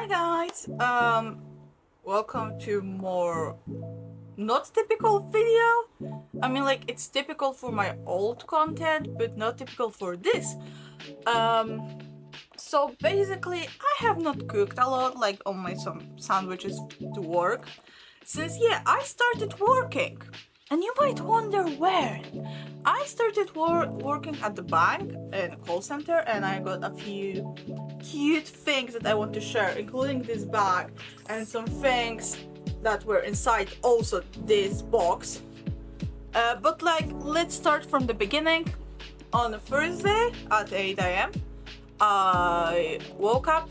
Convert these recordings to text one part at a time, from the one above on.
Hi guys, welcome to more not typical video. I mean, like, it's typical for my old content, but not typical for this. So basically, I have not cooked a lot, like only some sandwiches to work, since I started working. And you might wonder where. I started working at the bank in a call center, and I got a few cute things that I want to share, including this bag and some things that were inside also this box. But let's start from the beginning. On the first day at 8 a.m. I woke up,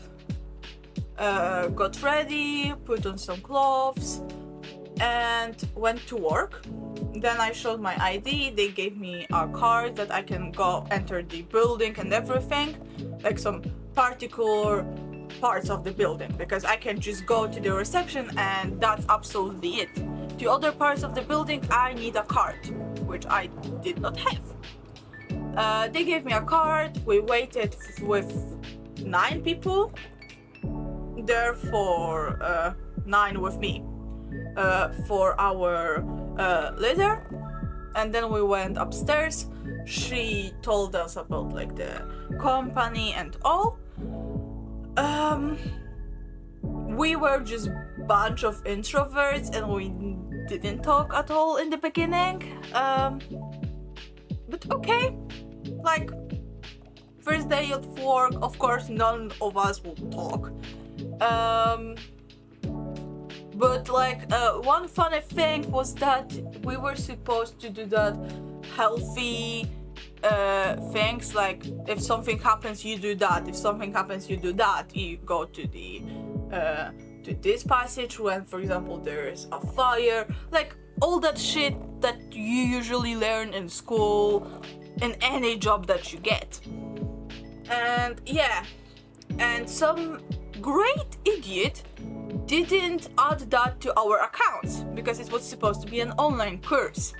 got ready, put on some clothes, and went to work. Then I showed my ID, they gave me a card that I can go enter the building and everything, like some particular parts of the building, because I can just go to the reception and that's absolutely it. To other parts of the building I need a card, which I did not have. They gave me a card, we waited with 9 people, therefore 9 with me, for our leader, and then we went upstairs. She told us about like the company and all. We were just bunch of introverts and we didn't talk at all in the beginning, but okay, like first day at work, of course none of us will talk. But one funny thing was that we were supposed to do that healthy things, like if something happens you do that, if something happens you do that, you go to the to this passage when, for example, there is a fire, like all that shit that you usually learn in school, in any job that you get. And some great idiot didn't add that to our accounts because it was supposed to be an online course,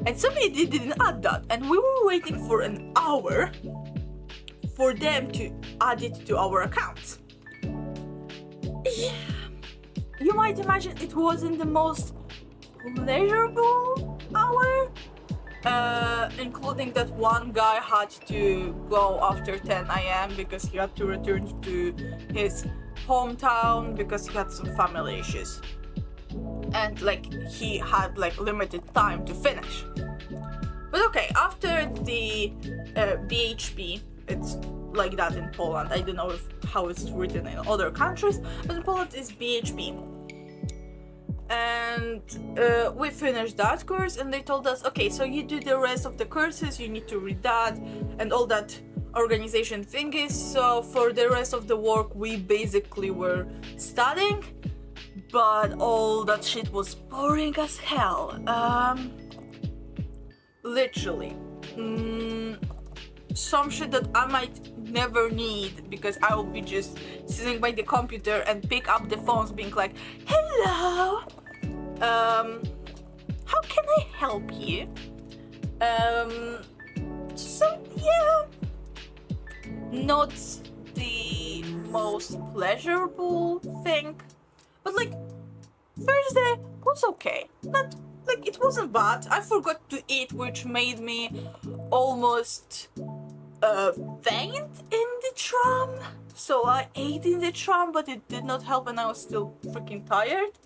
and somebody didn't add that, and we were waiting for an hour for them to add it to our accounts. You might imagine it wasn't the most pleasurable hour, including that one guy had to go after 10 a.m. because he had to return to his hometown because he had some family issues, and he had limited time to finish. But okay, after the BHP, it's like that in Poland. I don't know how it's written in other countries, but in Poland it's BHP. And we finished that course, and they told us, okay, so you do the rest of the courses, you need to read that and all that organization thingies. So for the rest of the work we basically were studying, but all that shit was boring as hell. Literally some shit that I might never need, because I will be just sitting by the computer and pick up the phones being like, hello, how can I help you? So yeah, not the most pleasurable thing, but first day was okay. Not it wasn't bad. I forgot to eat, which made me almost faint in the tram. So I ate in the tram, but it did not help, and I was still freaking tired.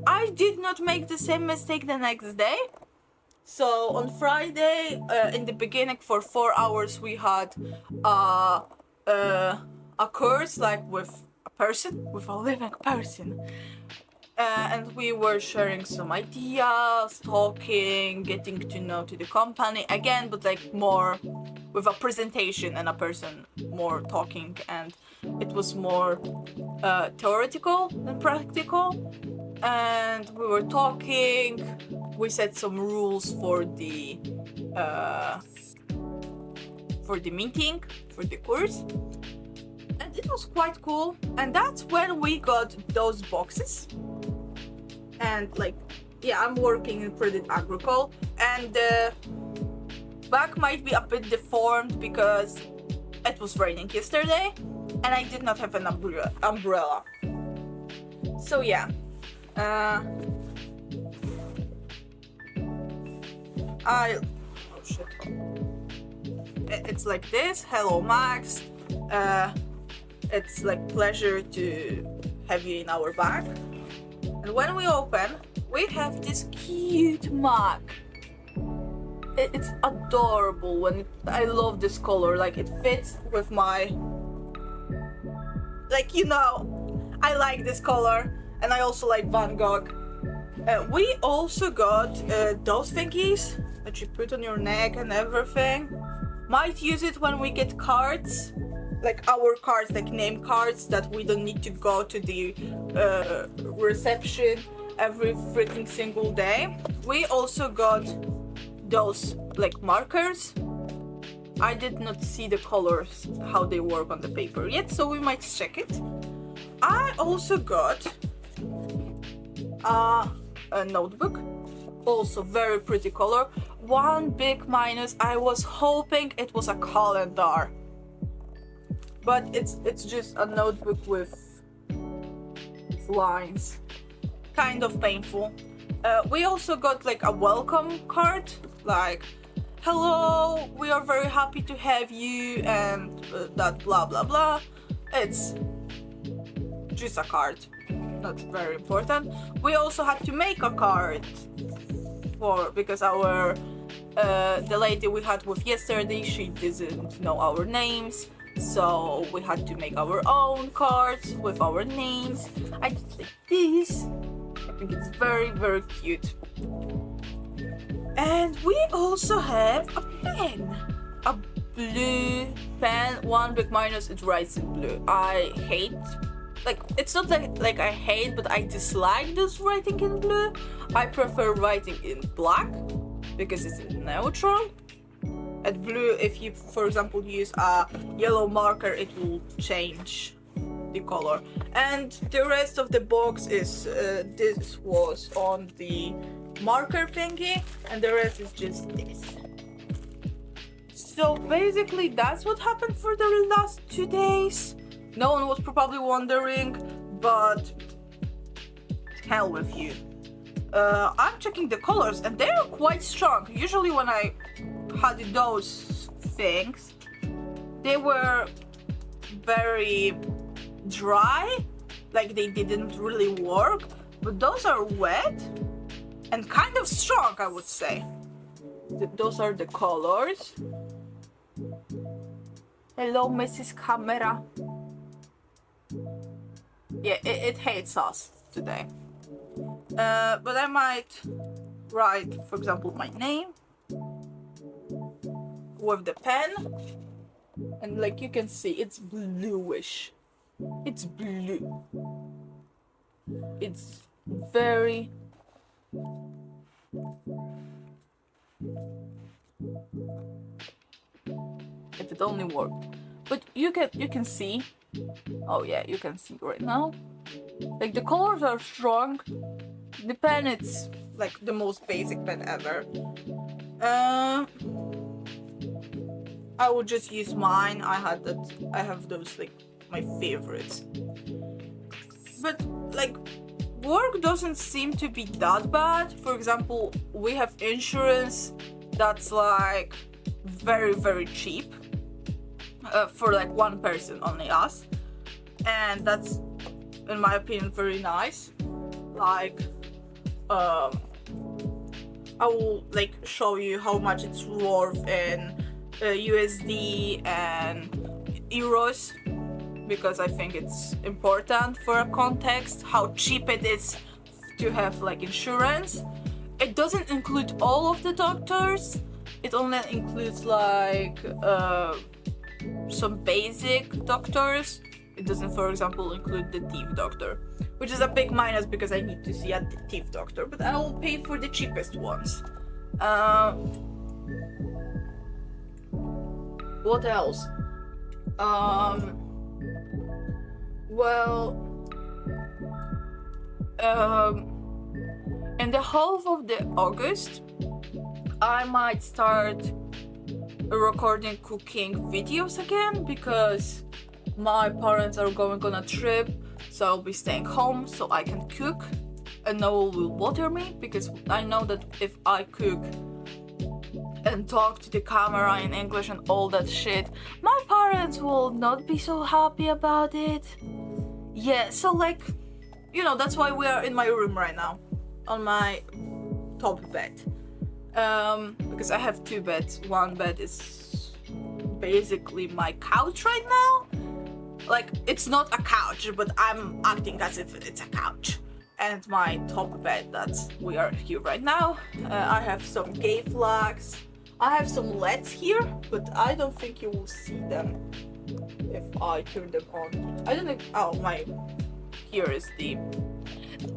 I did not make the same mistake the next day. So on Friday, in the beginning for 4 hours we had a course with a person, with a living person. And we were sharing some ideas, talking, getting to know to the company again, but more with a presentation and a person more talking, and it was more theoretical than practical. And we were talking, we set some rules for the meeting, for the course, and it was quite cool. And that's when we got those boxes. And I'm working in credit agricole, and the bag might be a bit deformed because it was raining yesterday and I did not have an umbrella. So yeah, oh shit. It's like this. Hello, Max. It's like pleasure to have you in our bag. And when we open, we have this cute mug. It's adorable. I love this color. Like it fits with my, like, you know, I like this color, and I also like Van Gogh. We also got those thingies that you put on your neck and everything. Might use it when we get cards, like our cards, like name cards, that we don't need to go to the reception every freaking single day. We also got those like markers. I did not see the colors, how they work on the paper yet, so we might check it. I also got a notebook, also very pretty color. One big minus, I was hoping it was a calendar, but it's just a notebook with lines. Kind of painful. We also got like a welcome card, like, hello, we are very happy to have you, and that blah blah blah. It's just a card, not very important. We also had to make a card because our the lady we had with yesterday, she doesn't know our names, so we had to make our own cards with our names. I did like this. I think it's very, very cute. And we also have a pen, a blue pen. One big minus, it writes in blue. I hate, like, it's not like I hate, but I dislike this writing in blue. I prefer writing in black because it's neutral. At blue, if you, for example, use a yellow marker, it will change the color. And the rest of the box is this was on the marker thingy, and the rest is just this. So basically that's what happened for the last 2 days. No one was probably wondering, but hell with you. I'm checking the colors and they're quite strong. Usually when I had those things, they were very dry, like they didn't really work, but those are wet and kind of strong, I would say. Those are the colors. Hello, Mrs. Camera. Yeah, it hates us today. But I might write, for example, my name with the pen, and like you can see, it's bluish. It's blue. It's very if it only worked. But you can see. Oh yeah, you can see right now. Like the colors are strong. The pen, it's like the most basic pen ever. I would just use mine. I have those, like, my favorites. But like work doesn't seem to be that bad. For example, we have insurance that's like very, very cheap for like one person, only us, and that's, in my opinion, very nice. Like I will like show you how much it's worth in USD and euros, because I think it's important for a context how cheap it is to have like insurance. It doesn't include all of the doctors. It only includes like some basic doctors. It doesn't, for example, include the teeth doctor, which is a big minus because I need to see a teeth doctor, but I will pay for the cheapest ones. What else? In the half of the August, I might start recording cooking videos again, because my parents are going on a trip So I'll be staying home so I can cook, and Noel will water me, because I know that if I cook and talk to the camera in English and all that shit, my parents will not be so happy about it. Yeah, so like, you know, that's why we are in my room right now, on my top bed. Because I have two beds. One bed is basically my couch right now. Like, it's not a couch, but I'm acting as if it's a couch. And my top bed, that's we are here right now. I have some gay flags. I have some LEDs here, but I don't think you will see them if I turn them on. I don't know. Oh, here is the.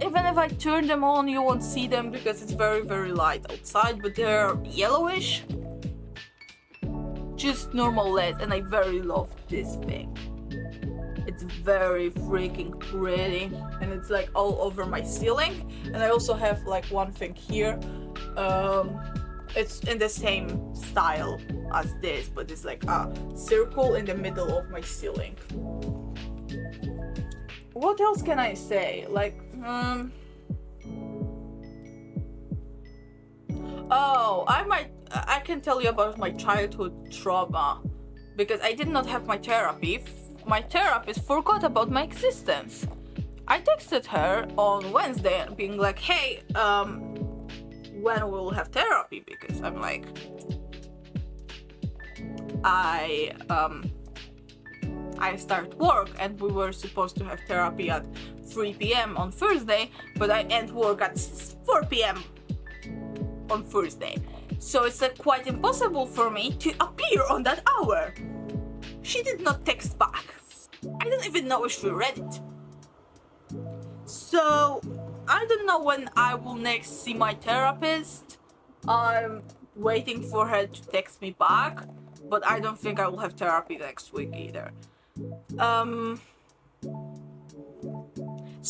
Even if I turn them on, you won't see them because it's very, very light outside, but they're yellowish. Just normal LED, and I very love this thing. It's very freaking pretty, and it's like all over my ceiling. And I also have like one thing here. It's in the same style as this, but it's like a circle in the middle of my ceiling. What else can I say? Like, oh, I can tell you about my childhood trauma, because I did not have my therapy. My therapist forgot about my existence. I texted her on Wednesday being like, hey, when we'll have therapy, because I'm like, I start work and we were supposed to have therapy at 3 p.m. on Thursday, but I end work at 4 p.m. on Thursday. So it's like quite impossible for me to appear on that hour. She did not text back. I don't even know if she read it. So I don't know when I will next see my therapist. I'm waiting for her to text me back, but I don't think I will have therapy next week either. So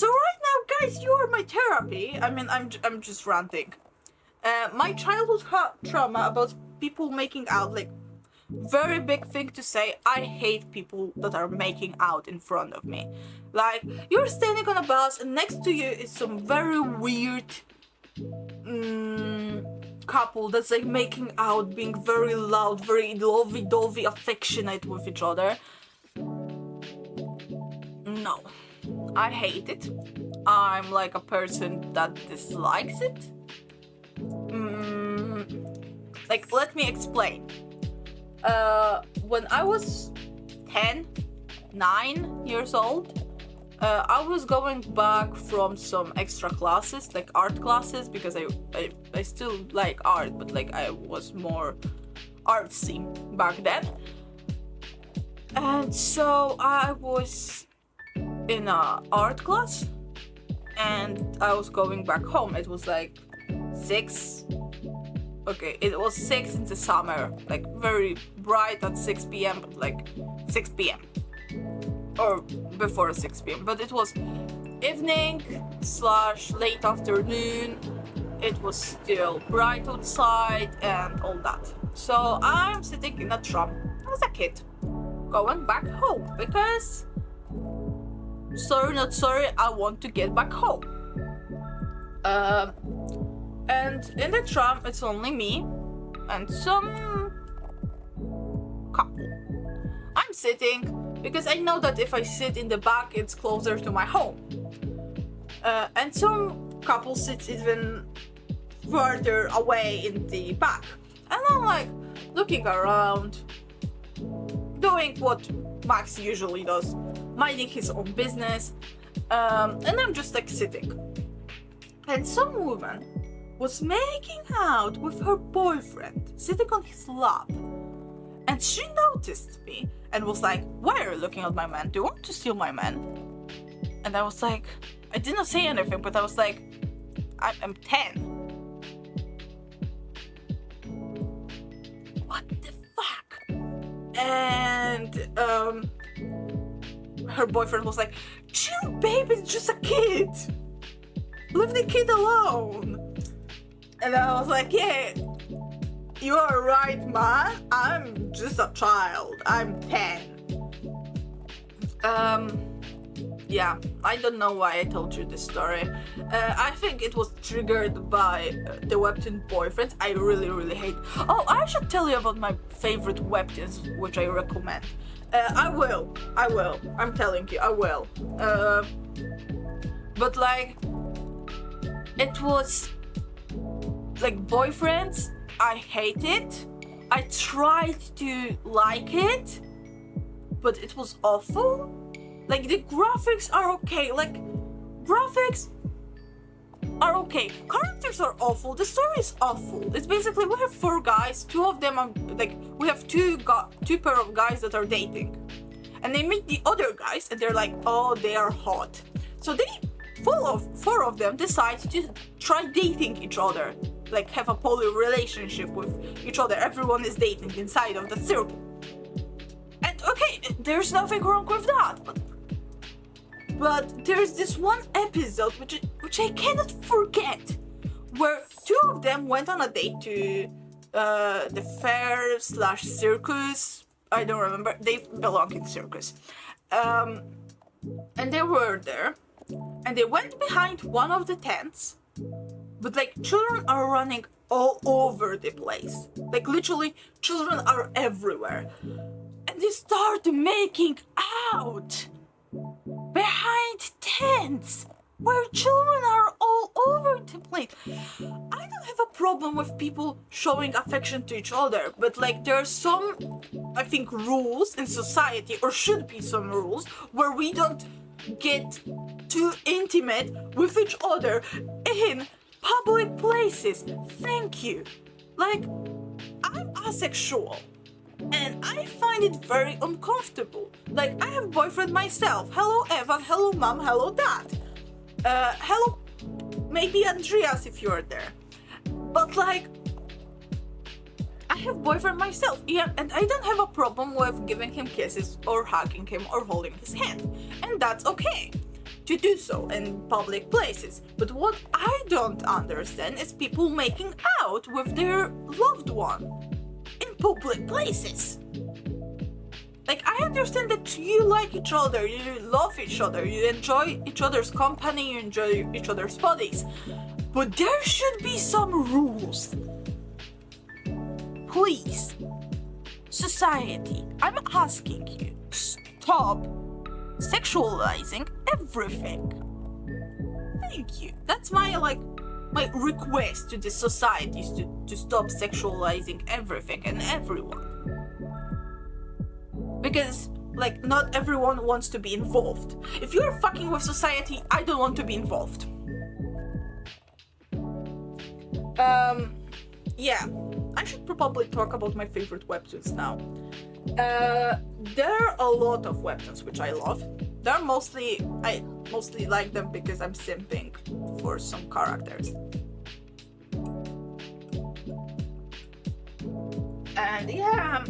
right now, guys, you are my therapy. I mean, I'm just ranting. My childhood trauma about people making out, like, very big thing to say. I hate people that are making out in front of me. Like, you're standing on a bus and next to you is some very weird couple that's like making out, being very loud, very lovey-dovey, affectionate with each other. No, I hate it. I'm like a person that dislikes it. Like, let me explain. When I was 9 years old, I was going back from some extra classes, like art classes, because I still like art, but like I was more artsy back then. And so I was in a art class and I was going back home. It was like 6. Okay, it was 6 in the summer, like very bright at 6 p.m, but like 6 p.m. or before 6 p.m. But it was evening / late afternoon. It was still bright outside and all that. So I'm sitting in a tram as a kid, going back home because, sorry not sorry, I want to get back home. And in the tram, it's only me and some couple. I'm sitting because I know that if I sit in the back, it's closer to my home. And some couple sits even further away in the back. And I'm like looking around, doing what Max usually does, minding his own business. And I'm just like sitting. And some woman was making out with her boyfriend, sitting on his lap. And she noticed me and was like, why are you looking at my man? Do you want to steal my man? And I was like, I did not say anything, but I was like, I'm 10. What the fuck? And her boyfriend was like, chill, babe, it's just a kid. Leave the kid alone. And I was like, yeah, you are right, man. I'm just a child. I'm 10. yeah, I don't know why I told you this story. I think it was triggered by the webtoon boyfriends. I really hate. Oh, I should tell you about my favorite webtoons, which I recommend. I will. I'm telling you, I will. But like, it was like boyfriends. I hate it. I tried to like it, but it was awful. Like, the graphics are okay. Like, graphics are okay. Characters are awful. The story is awful. It's basically, we have 4 guys. 2 of them are like, we have two pair of guys that are dating, and they meet the other guys, and they're like, oh, they are hot. So they, 4 of them, decide to try dating each other, like have a poly relationship with each other. Everyone is dating inside of the circle. And okay, there's nothing wrong with that, but there's this one episode which I cannot forget, where 2 of them went on a date to the fair / circus. I don't remember. They belong in circus. And they were there, and they went behind one of the tents, but like, children are running all over the place. Like, literally, children are everywhere. And they start making out behind tents where children are all over the place. I don't have a problem with people showing affection to each other, but like, there are some, I think, rules in society, or should be some rules, where we don't get too intimate with each other in public places. Thank you. Like, I'm asexual, and I find it very uncomfortable. Like, I have a boyfriend myself. Hello Evan, hello mom, hello dad. Hello, maybe Andreas if you're there. But like, I have a boyfriend myself, yeah, and I don't have a problem with giving him kisses or hugging him or holding his hand. And that's okay to do so in public places. But what I don't understand is people making out with their loved one in public places. Like, I understand that you like each other, you love each other, you enjoy each other's company, you enjoy each other's bodies, but there should be some rules. Please, society, I'm asking you, stop sexualizing everything. Thank you. That's my request to the societies to stop sexualizing everything and everyone. Because, like, not everyone wants to be involved. If you're fucking with society, I don't want to be involved. Yeah, I should probably talk about my favorite webtoons now. There are a lot of webtoons which I love. I mostly like them because I'm simping for some characters. And yeah,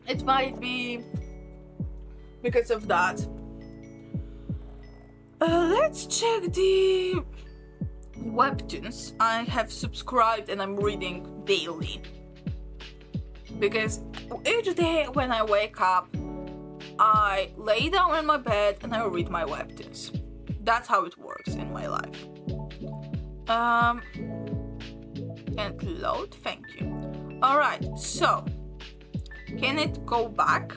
it might be because of that. Let's check the webtoons I have subscribed and I'm reading daily. Because each day when I wake up, I lay down in my bed and I read my webtoons. That's how it works in my life. And load, thank you. Alright, so can it go back?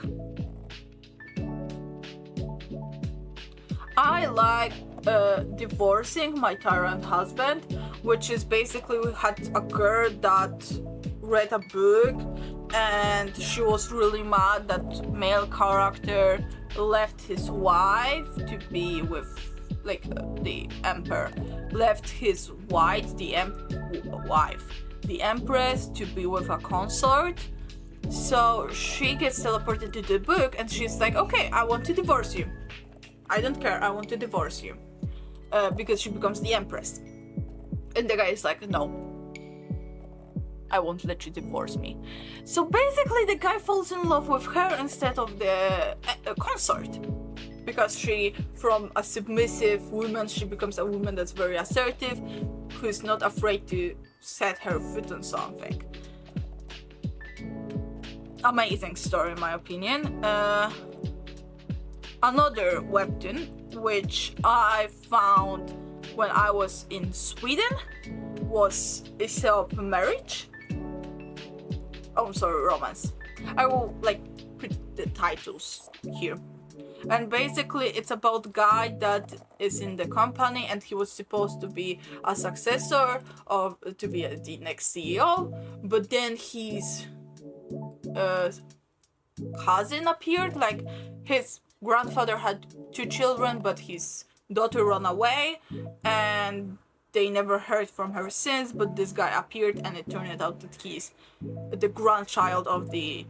I like divorcing my tyrant husband, which is basically, we had a girl that read a book and she was really mad that male character left his wife to be with the emperor, left his wife, the empress, to be with a consort. So she gets teleported to the book and she's like, okay, I want to divorce you. I don't care, I want to divorce you. Because she becomes the empress. And the guy is like, no, I won't let you divorce me. So basically the guy falls in love with her instead of the consort. Because she, from a submissive woman, she becomes a woman that's very assertive, who's not afraid to set her foot on something. Amazing story in my opinion. Another webtoon which I found when I was in Sweden, was Is of Marriage. Oh, I'm sorry, romance. I will like put the titles here. And basically it's about a guy that is in the company and he was supposed to be a successor of to be the next CEO, but then his cousin appeared. Like his grandfather had 2 children, but his daughter ran away and they never heard from her since. But this guy appeared and it turned out that he's the grandchild of the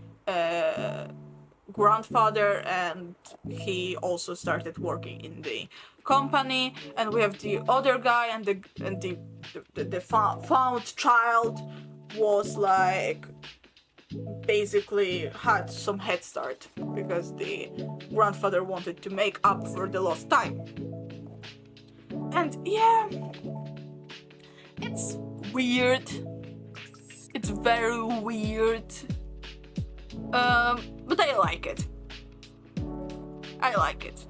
grandfather, and he also started working in the company. And we have the other guy, and the found child was like basically had some head start because the grandfather wanted to make up for the lost time. And yeah, it's weird. It's very weird. But I like it. I like it.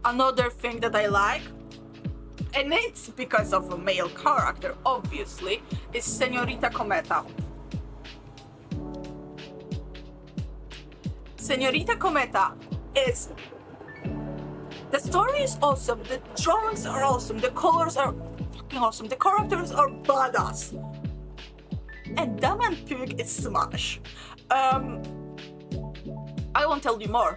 Another thing that I like, and it's because of a male character, obviously, is Señorita Cometa. Señorita Cometa is... The story is awesome, the drawings are awesome, the colors are fucking awesome, the characters are badass. And Damian Pug is smash. I won't tell you more.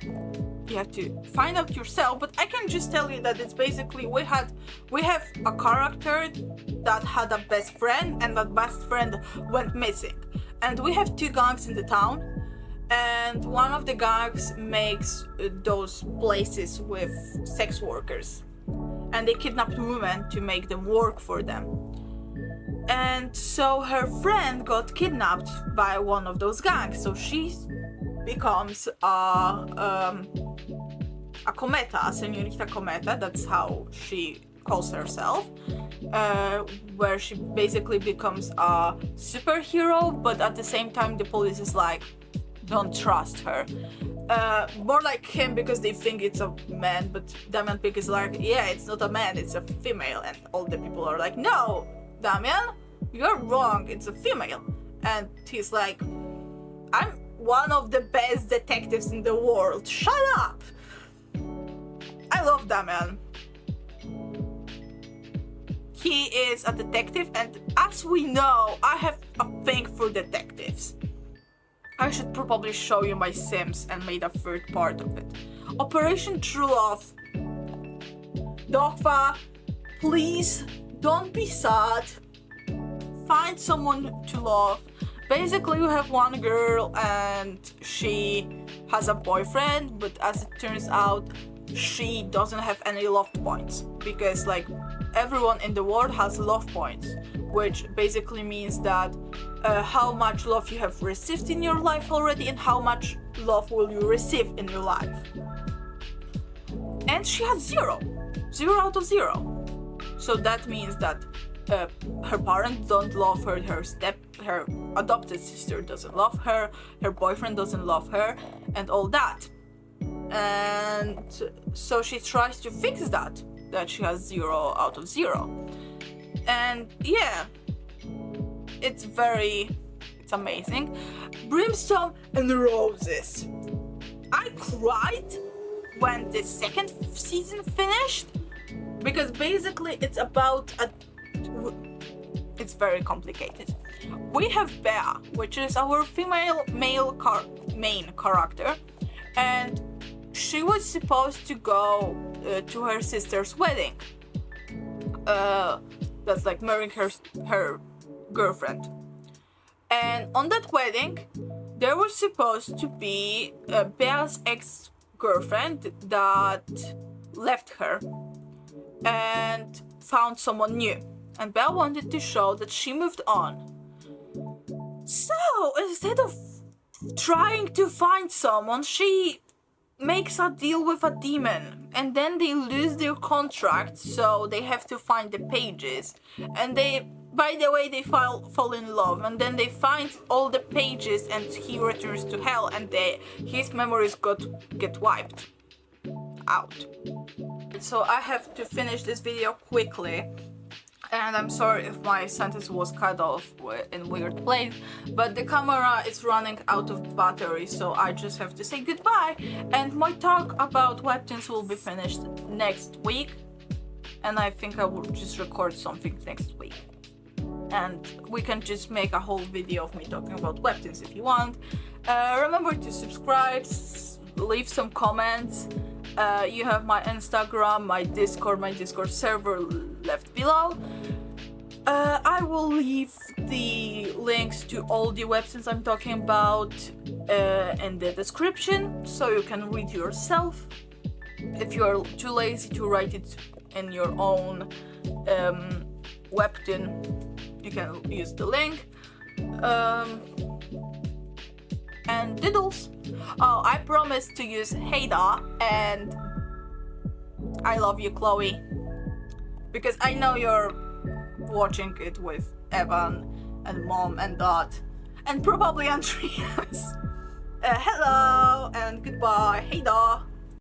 You have to find out yourself, but I can just tell you that it's basically we have a character that had a best friend, and that best friend went missing. And we have 2 gangs in the town, and one of the gangs makes those places with sex workers, and they kidnapped women to make them work for them. And so her friend got kidnapped by one of those gangs, so she becomes a Cometa, a Señorita Cometa. That's how she calls herself, where she basically becomes a superhero, but at the same time the police is like, don't trust her. More like him because they think it's a man, but Damian Pig is like, yeah, it's not a man, it's a female. And all the people are like, no, Damian, you're wrong, it's a female. And he's like, I'm one of the best detectives in the world, shut up. I love Damian. He is a detective, and as we know, I have a thing for detectives. I should probably show you my Sims and made a 3rd part of it. Operation True Love. Dogfa, please don't be sad. Find someone to love. Basically, you have one girl and she has a boyfriend, but as it turns out, she doesn't have any love points because like everyone in the world has love points, which basically means that how much love you have received in your life already and how much love will you receive in your life. And she has 0 out of 0. So that means that her parents don't love her, her adopted sister doesn't love her, her boyfriend doesn't love her, and all that. And so she tries to fix that she has 0 out of 0. And yeah, it's amazing. Brimstone and Roses. I cried when the 2nd season finished because basically it's about it's very complicated. We have Bea, which is our main character, and she was supposed to go to her sister's wedding. That's like marrying her girlfriend. And on that wedding, there was supposed to be Bea's ex-girlfriend that left her and found someone new. And Bea wanted to show that she moved on. So instead of trying to find someone, she makes a deal with a demon, and then they lose their contract, so they have to find the pages. And by the way, they fall in love, and then they find all the pages, and he returns to hell, and his memories get wiped out. Alright, so I have to finish this video quickly. And I'm sorry if my sentence was cut off in weird place, but the camera is running out of battery, so I just have to say goodbye. And my talk about webtoons will be finished next week, and I think I will just record something next week. And we can just make a whole video of me talking about webtoons if you want. Remember to subscribe, leave some comments. You have my Instagram, my Discord server left below. I will leave the links to all the websites I'm talking about in the description, so you can read yourself. If you are too lazy to write it in your own webtoon, you can use the link. And diddles. Oh, I promised to use Heyda and I love you, Chloe, because I know you're watching it with Evan and Mom and Dad and probably Andreas. Hello and goodbye, Heyda.